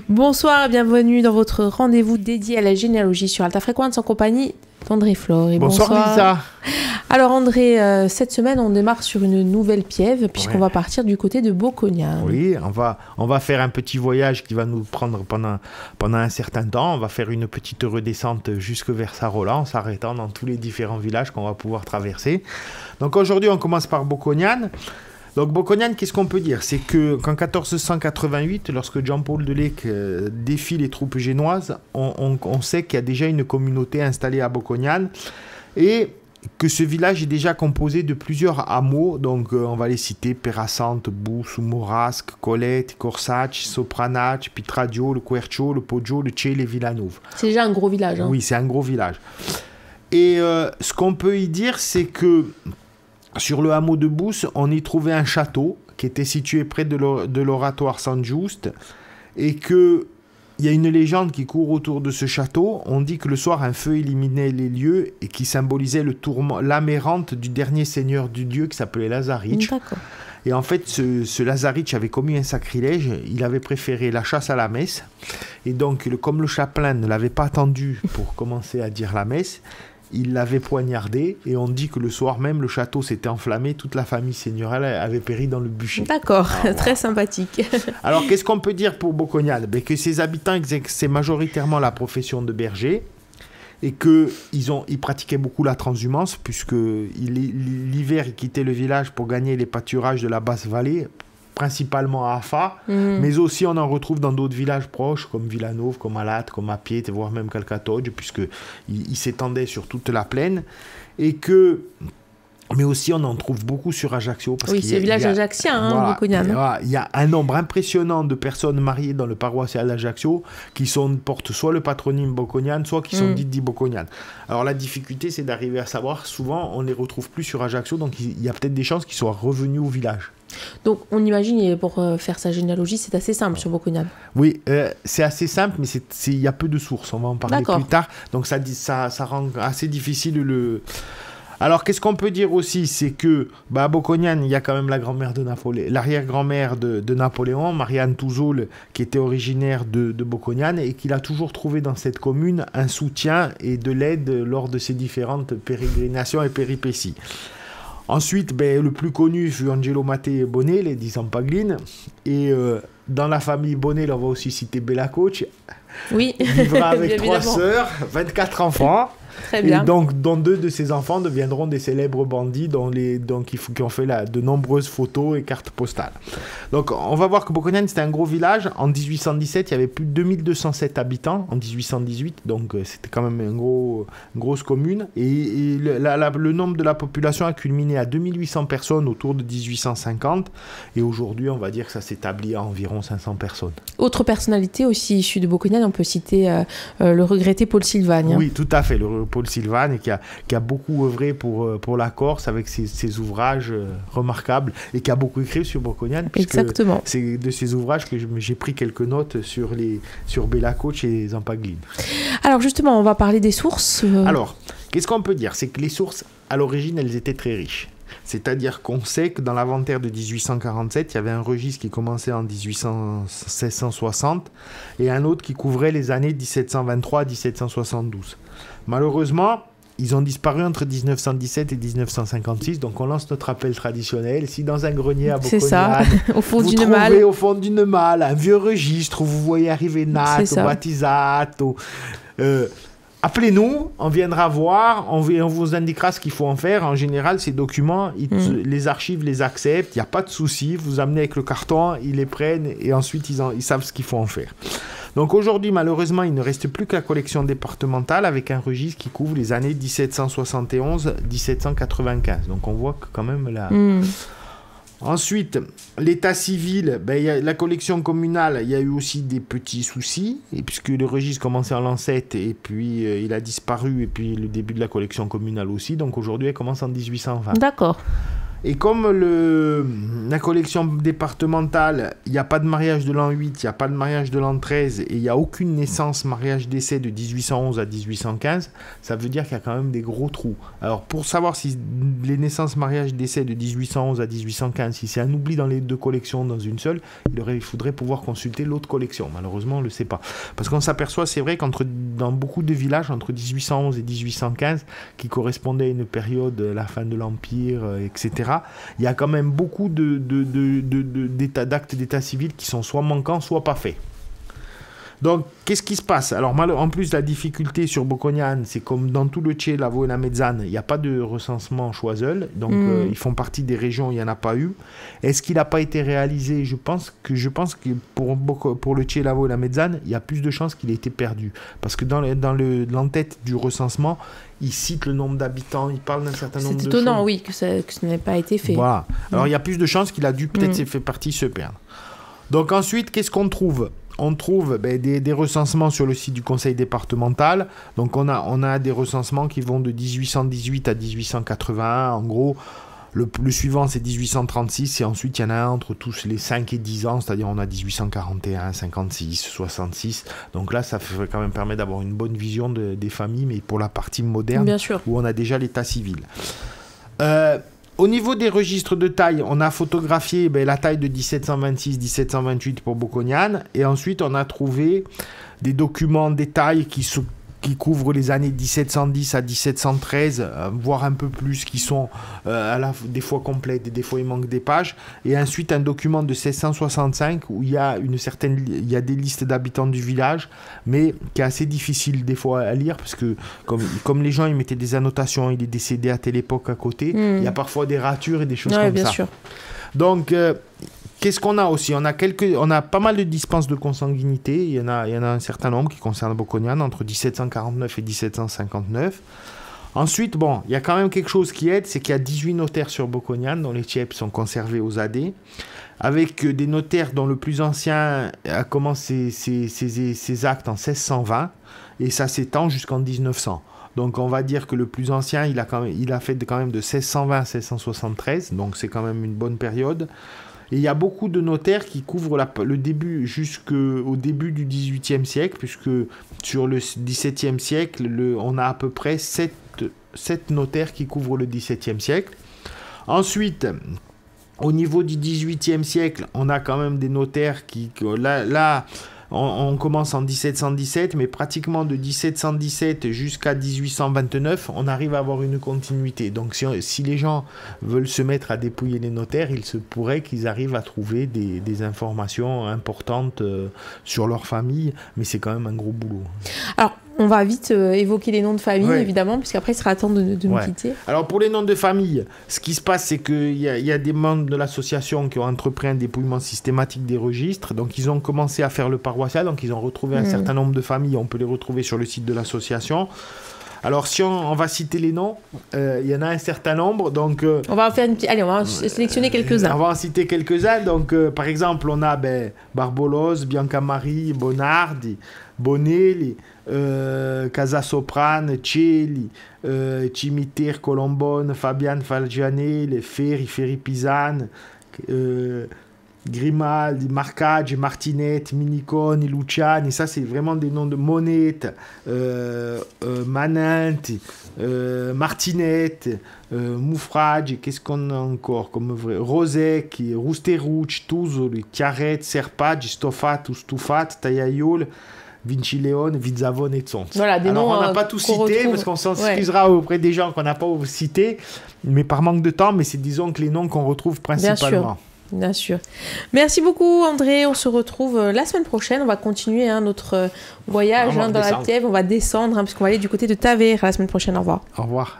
Bonsoir et bienvenue dans votre rendez-vous dédié à la généalogie sur Alta Frequenza en compagnie d'André Flore. Bonsoir Lisa. Alors André, cette semaine on démarre sur une nouvelle piève puisqu'on va partir du côté de Bocognane. Oui, on va faire un petit voyage qui va nous prendre pendant un certain temps. On va faire une petite redescente jusque vers Sarola en s'arrêtant dans tous les différents villages qu'on va pouvoir traverser. Donc aujourd'hui on commence par Bocognane. Donc Bocognane, qu'est-ce qu'on peut dire? C'est qu'en 1488, lorsque Jean-Paul de Leyck défie les troupes génoises, on sait qu'il y a déjà une communauté installée à Bocognane et que ce village est déjà composé de plusieurs hameaux. Donc on va les citer: Perassante, Boussu, Morasque, Colette, Corsac, Sopranac, Pitradio, le Quercio, le Poggio, le Celle et Villanove. C'est déjà un gros village. Hein. Oui, c'est un gros village. Et ce qu'on peut y dire, c'est que sur le hameau de Bousse, on y trouvait un château qui était situé près de l'oratoire San Juste et qu'il y a une légende qui court autour de ce château. On dit que le soir, un feu illuminait les lieux et qui symbolisait le tourment, l'âme errante du dernier seigneur du dieu qui s'appelait Lazarich. D'accord. Et en fait, ce Lazarich avait commis un sacrilège. Il avait préféré la chasse à la messe. Et donc, comme le chapelain ne l'avait pas attendu pour commencer à dire la messe, il l'avait poignardé et on dit que le soir même, le château s'était enflammé, toute la famille seigneuriale avait péri dans le bûcher. D'accord, très sympathique. Alors, qu'est-ce qu'on peut dire pour Bocognane? Que ses habitants exerçaient majoritairement la profession de berger et qu'ils pratiquaient beaucoup la transhumance, puisque l'hiver, ils quittaient le village pour gagner les pâturages de la basse vallée, principalement à Afa, mais aussi on en retrouve dans d'autres villages proches comme Villanove, comme Alat, comme Apiet, voire même Calcatoge, puisqu'il s'étendait sur toute la plaine, mais aussi on en trouve beaucoup sur Ajaccio. Parce oui, c'est le village ajaccien, voilà, Bocognane. Il y a un nombre impressionnant de personnes mariées dans le paroissial d'Ajaccio qui portent soit le patronyme Bocognane, soit qui sont dites dit Bocognane. Alors la difficulté, c'est d'arriver à savoir, souvent on ne les retrouve plus sur Ajaccio, donc il y a peut-être des chances qu'ils soient revenus au village. Donc on imagine, pour faire sa généalogie, c'est assez simple sur Bocognane. Oui, c'est assez simple, mais il y a peu de sources, on va en parler plus tard, donc ça rend assez difficile le... Alors, qu'est-ce qu'on peut dire aussi? C'est que à Bocognane, il y a quand même la grand-mère de Napoléon, l'arrière-grand-mère de Napoléon, Marianne Touzault, qui était originaire de Bocognane et qu'il a toujours trouvé dans cette commune un soutien et de l'aide lors de ses différentes pérégrinations et péripéties. Ensuite, le plus connu fut Angelo Mattei Bonnet, les 10 Zampaglines. Et dans la famille Bonnet, on va aussi citer Bella Coach. Oui, vivra avec 3 sœurs, 24 enfants. Très bien. Et donc, dont 2 de ces enfants deviendront des célèbres bandits qui ont fait de nombreuses photos et cartes postales. Donc, on va voir que Bocognane, c'était un gros village. En 1817, il y avait plus de 2207 habitants. En 1818, donc c'était quand même une grosse commune. Et le nombre de la population a culminé à 2800 personnes autour de 1850. Et aujourd'hui, on va dire que ça s'établit à environ 500 personnes. Autre personnalité aussi issue de Bocognane, on peut citer le regretté Paul Sylvagne. Oui, tout à fait. Paul Sylvagne, qui a beaucoup œuvré pour la Corse avec ses ouvrages remarquables et qui a beaucoup écrit sur Bocognane. Exactement. C'est de ces ouvrages que j'ai pris quelques notes sur Bella Coach et Zampagline. Alors justement, on va parler des sources. Alors, qu'est-ce qu'on peut dire? C'est que les sources, à l'origine, elles étaient très riches. C'est-à-dire qu'on sait que dans l'inventaire de 1847, il y avait un registre qui commençait en 1660 et un autre qui couvrait les années 1723 à 1772. Malheureusement, ils ont disparu entre 1917 et 1956, donc on lance notre appel traditionnel. Si dans un grenier à Bocognane, au fond vous trouvez au fond d'une malle un vieux registre où vous voyez arriver Nat, ou Batizat, appelez-nous, on viendra voir, on vous indiquera ce qu'il faut en faire. En général, ces documents, les archives les acceptent, il n'y a pas de souci. Vous amenez avec le carton, ils les prennent et ensuite ils savent ce qu'il faut en faire. Donc aujourd'hui, malheureusement, il ne reste plus que la collection départementale avec un registre qui couvre les années 1771-1795. Donc on voit que quand même là... Ensuite, l'état civil, il y a la collection communale, il y a eu aussi des petits soucis, et puisque le registre commençait en Lancette, et puis il a disparu, et puis le début de la collection communale aussi, donc aujourd'hui elle commence en 1820. D'accord. Et comme la collection départementale, il n'y a pas de mariage de l'an 8, il n'y a pas de mariage de l'an 13, et il n'y a aucune naissance, mariage, décès de 1811 à 1815, ça veut dire qu'il y a quand même des gros trous. Alors, pour savoir si les naissances, mariage, décès de 1811 à 1815, si c'est un oubli dans les deux collections, dans une seule, il faudrait pouvoir consulter l'autre collection. Malheureusement, on ne le sait pas. Parce qu'on s'aperçoit, c'est vrai, dans beaucoup de villages, entre 1811 et 1815, qui correspondaient à une période, la fin de l'Empire, etc., il y a quand même beaucoup d'actes d'état civil qui sont soit manquants, soit pas faits. Donc, qu'est-ce qui se passe? Alors, en plus, la difficulté sur Bocconian, c'est comme dans tout le Tché, Lavaux et la Mezzane, il n'y a pas de recensement Choiseul. Donc, ils font partie des régions où il n'y en a pas eu. Est-ce qu'il n'a pas été réalisé? Je pense que pour le Tché, Lavaux et la Mezzane, il y a plus de chances qu'il ait été perdu. Parce que dans l'entête du recensement, il cite le nombre d'habitants, il parle d'un certain nombre de choses. C'est étonnant, oui, que ce n'ait pas été fait. Voilà. Alors, il y a plus de chances qu'il a dû peut-être fait partie se perdre. Donc, ensuite, qu'est-ce qu'on trouve? On trouve des recensements sur le site du conseil départemental. Donc, on a des recensements qui vont de 1818 à 1881. En gros, le suivant, c'est 1836. Et ensuite, il y en a un entre tous les 5 et 10 ans. C'est-à-dire, on a 1841, 56, 66. Donc là, ça quand même permettre d'avoir une bonne vision des familles, mais pour la partie moderne, bien sûr, où on a déjà l'état civil. Au niveau des registres de taille, on a photographié la taille de 1726-1728 pour Bocconian. Et ensuite, on a trouvé des documents de taille qui couvrent les années 1710 à 1713, voire un peu plus, qui sont des fois complètes et des fois il manque des pages. Et ensuite, un document de 1665 où il y a des listes d'habitants du village, mais qui est assez difficile des fois à lire, parce que comme les gens ils mettaient des annotations, il est décédé à telle époque à côté, il y a parfois des ratures et des choses comme bien ça. Sûr. Donc, qu'est-ce qu'on a aussi? On a pas mal de dispenses de consanguinité. Il y en a un certain nombre qui concernent Bocconian, entre 1749 et 1759. Ensuite, il y a quand même quelque chose qui aide, c'est qu'il y a 18 notaires sur Bocconian, dont les tièpes sont conservés aux AD, avec des notaires dont le plus ancien a commencé ses actes en 1620, et ça s'étend jusqu'en 1900. Donc on va dire que le plus ancien, il a fait quand même de 1620 à 1673, donc c'est quand même une bonne période. Et il y a beaucoup de notaires qui couvrent le début jusqu'au début du XVIIIe siècle, puisque sur le XVIIe siècle, on a à peu près 7 notaires qui couvrent le XVIIe siècle. Ensuite, au niveau du XVIIIe siècle, on a quand même des notaires on commence en 1717, mais pratiquement de 1717 jusqu'à 1829, on arrive à avoir une continuité. Donc si les gens veulent se mettre à dépouiller les notaires, il se pourrait qu'ils arrivent à trouver des informations importantes sur leur famille, mais c'est quand même un gros boulot. Alors, on va vite évoquer les noms de famille, évidemment, puisqu'après, il sera temps de nous quitter. Alors, pour les noms de famille, ce qui se passe, c'est qu'il y a des membres de l'association qui ont entrepris un dépouillement systématique des registres. Donc, ils ont commencé à faire le paroissial. Donc, ils ont retrouvé un certain nombre de familles. On peut les retrouver sur le site de l'association. Alors, si on va citer les noms, il y en a un certain nombre. Donc, on va faire allez, on va sélectionner quelques-uns. On va en citer quelques-uns. Donc, par exemple, on a Barbolos, Biancamarie, Bonardi, Bonelli, Casasoprane, Celi, Cimiter, Colombone, Fabian Falgianelli, Ferri Pisane, Grimaldi, Marcaggi, Martinette, Minicone, Luciani. Ça, c'est vraiment des noms de Monette, Manente, Martinette, Moufragi. Qu'est-ce qu'on a encore comme vrai? Rosec, Rusterucci, Tuzoli, Chiarette, Serpaggi, Stoffato, Stufat, Tagliaiol, Vinci Leone, Vizzavone et Tsons. Voilà, des noms on n'a pas tout cité parce qu'on s'excusera auprès des gens qu'on n'a pas cités, mais par manque de temps, mais c'est disons que les noms qu'on retrouve principalement. Bien sûr. Merci beaucoup André, on se retrouve la semaine prochaine, on va continuer notre voyage dans la Piève, on va descendre puisqu'on va aller du côté de Taverne la semaine prochaine, au revoir. Au revoir.